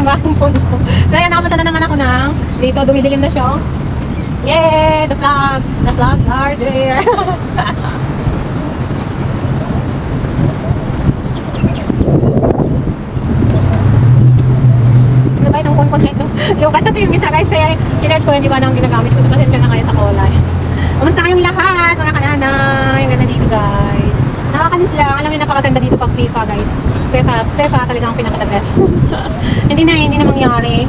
ng bagong phone ko. So ayan, nakapunta na naman ako ng dito, dumidilim na siya. Yay! The vlogs are there. Diba itong phone ko na ito? Lukat kasi yung isa guys, kaya kinarge ko yun, di ba, nang ginagamit ko. So pasensya na kayo sa kulay. Kamusta kayong lahat, mga kananay? Ang ganda dito guys. Nakakamiss lang. Alam niyo, napakaganda dito pag FIFA guys. FIFA talaga ang pinaka-the best. hindi na mangyari.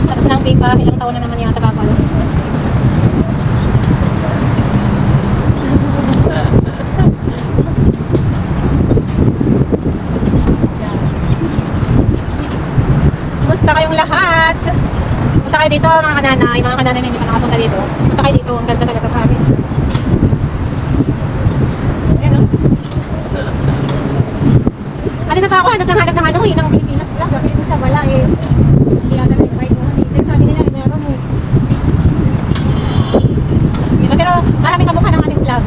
Tapos ng FIFA, ilang taon na naman yata bago. Kamusta kayong lahat? Punta kayo dito mga kananay na hindi pa nakapunta dito. Punta kayo dito, ang ganda talaga promise. Ayan o. Alin na pa ako, hanap ng Pilipinas vlog. Sabi nito sa wala eh. Hindi yata na invite mo. Pero sabi nila, meron eh. Diba, pero maraming kamukha ng ating vlog.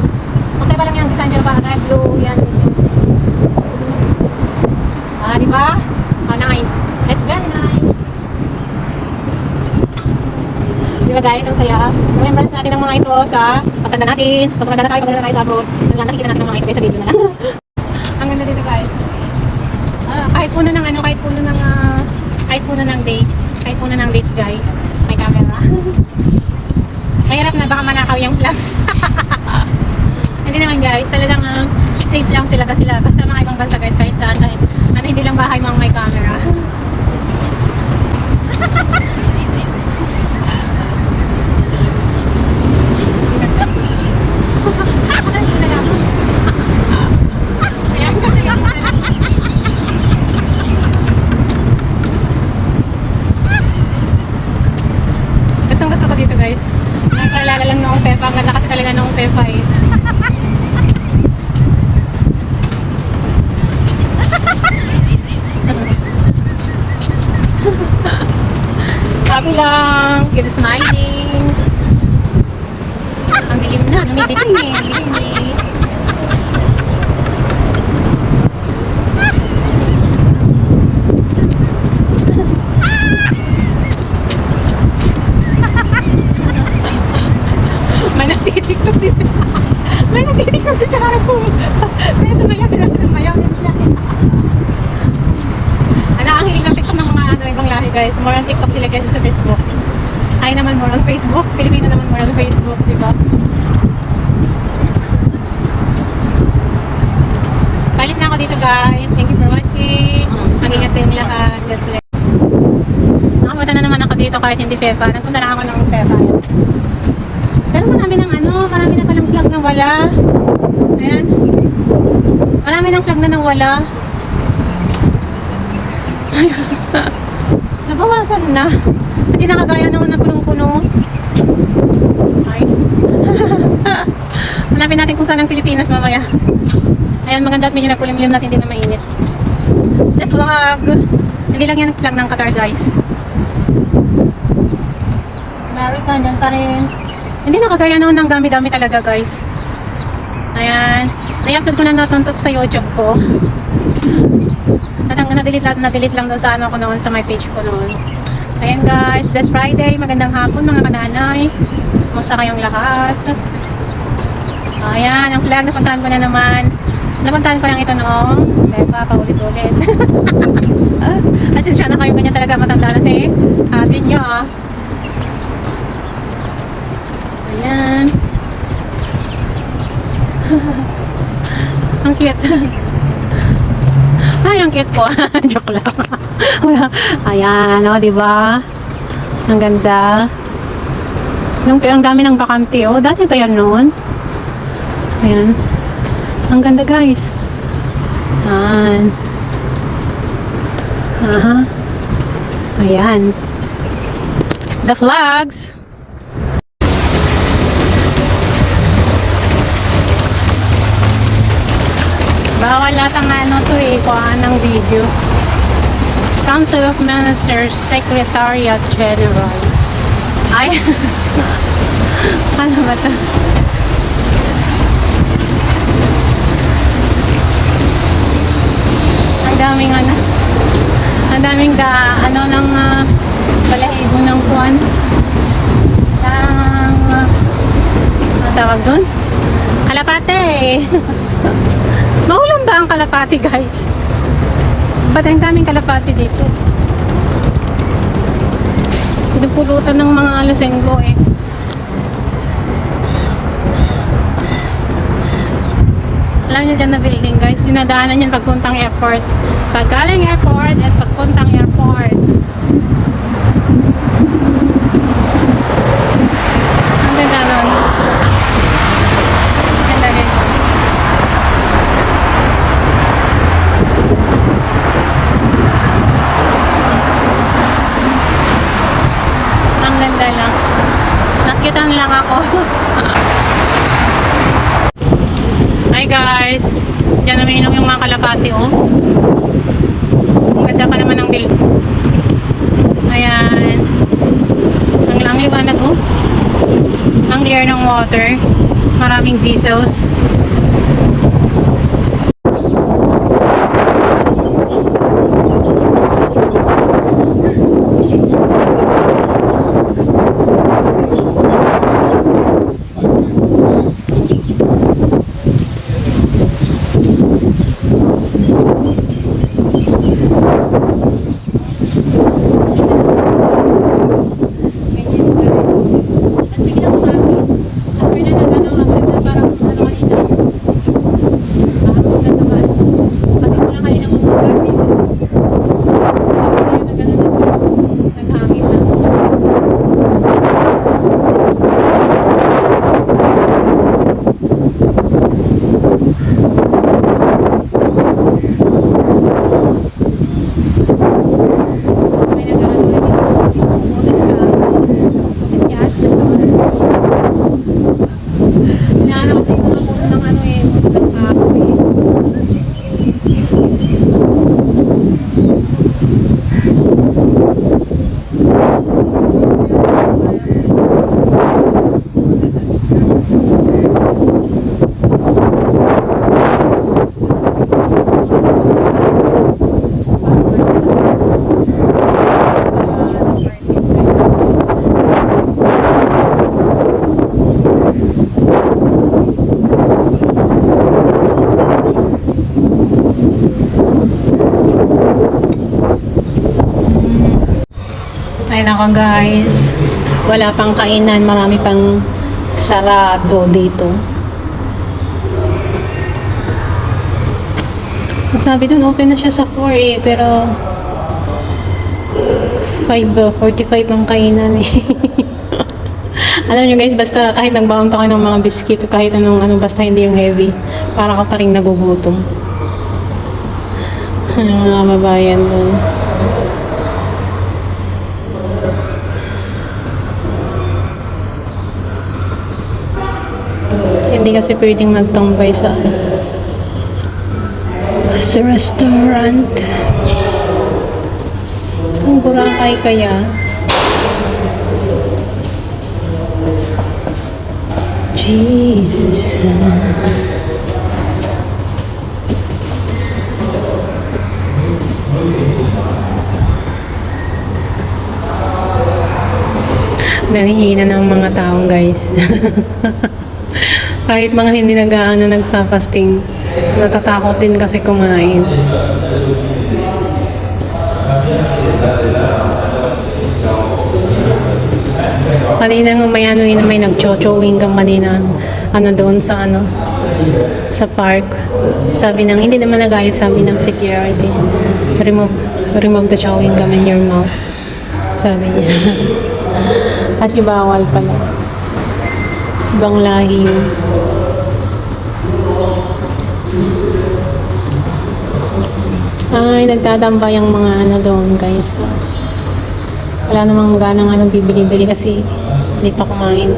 Kung tayo pa lang yung design nyo ba, red, blue, yan. Diba? Oh, nice. That's very nice. Diba guys, ang saya. Remembrance natin ang mga ito sa pagtanda natin. Pag maganda na tayo sa abroad, nakikita natin ang mga ito sa video na lang. Ang ganda dito guys. Kahit puno ng dates guys, may camera. Mahirap na baka manakaw yung vlogs. Hindi naman guys, talagang safe lang sila basta mga ibang bansa guys, kahit saan, kahit hindi lang bahay mga may camera. Gusto ko dito guys. Nagkaalala lang noong Pepa. Ang ganda kasi talaga noong Pepa eh. Happy lang. Good smiling. Ang dilim na. Namidilim eh. May nagtitiktok din sa harap ko. Kaya sumayaw din ako, sumayaw. Ang hiling ng TikTok ng mga ibang lahi guys. More on TikTok sila kaysa sa Facebook. Ay naman more on Facebook. Pilipino naman more on Facebook, diba? Palis na ako dito guys. Thank you for watching. Mag-ingat kayong lahat. God bless. Nakapunta na naman ako dito kahit hindi Pepa. Nagpunta na ako ng Pepa. Pero marami na palang vlog na wala. Ayan. Marami ng vlog na nawala. Nabawasan na. Hindi na kagaya noon na punong-puno. Ay. Hanapin natin kung saan ang Pilipinas mamaya. Ayan, maganda at medyo nagkulimlim natin, hindi na mainit. The vlog. Hindi lang yan ang vlog ng Qatar guys. American, yan pa rin. Hindi na kagaya noon ng dami-dami talaga guys. Ayan. Na-upload ko na natuntot sa YouTube ko. At hanggang na-delete lang doon sa ano ko noon, sa my page ko noon. Ayan guys, this Friday. Magandang hapon mga kananay. Kumusta kayong lahat? Ayan, ang vlog napuntahan ko na naman. Napuntahan ko lang ito noong Pepa, paulit-ulit. Asensya na kayo, ganyan talaga matanda na si ate nyo ah. Ayan. Ang cute. Ay, ang cute ko. Joke lang. Ayan, o, diba? Ang ganda. Ang dami ng bakante, oh. Dati pa yan noon. Ayan. Ang ganda, guys. Ayan. Aha. Ayan. The flags. Bawal lahat ang ano to eh, kuhaan ng video. Council of Ministers, Secretariat General. Ay, ano ba ito? Ang daming ano ng tawag doon? Kalapate! Maulan ba ang kalapati, guys? Ba't ang daming kalapati dito? Pinupulutan ng mga alasenggo eh. Alam nyo dyan na building, guys, dinadaanan yan pagpuntang airport. Paggaling airport at pagpuntang airport. Ang ganda nun. Ganda guys. Ang ganda lang. Nakitan lang ako. Hi guys. Diyan umiinom yung mga kalapati oh. Ang ganda pa naman ng build. Ayan. Ang liwanag oh. Ang clear ng water. Maraming vessels. Ay nako guys, wala pang kainan, marami pang sarado dito. Sabi dun open na siya sa 4 eh, pero 5:45 ang kainan eh. Alam nyo guys, basta kahit nagbaon pa kayo ng mga biskit o kahit anong basta hindi yung heavy, para ka pa rin nagugutom. Ang mga babayan dun. Hindi kasi pwedeng magtambay sa restaurant. Ang Boracay kaya. Jesus. Nanghihina ng mga taong guys. Kahit mga hindi nag-aano nagpapasting, natatakot din kasi kumain. Kanina nga may nag-cho-chowing kang kanina doon sa sa park. Sabi nang hindi naman nagalit, sabi ng security. Remove the chowing gum in your mouth. Sabi niya. Kasi bawal pala. Ibang lahi yun. Ay, nagtatambay ang mga doon guys. Wala namang ganang bibili-bili kasi hindi pa kumain.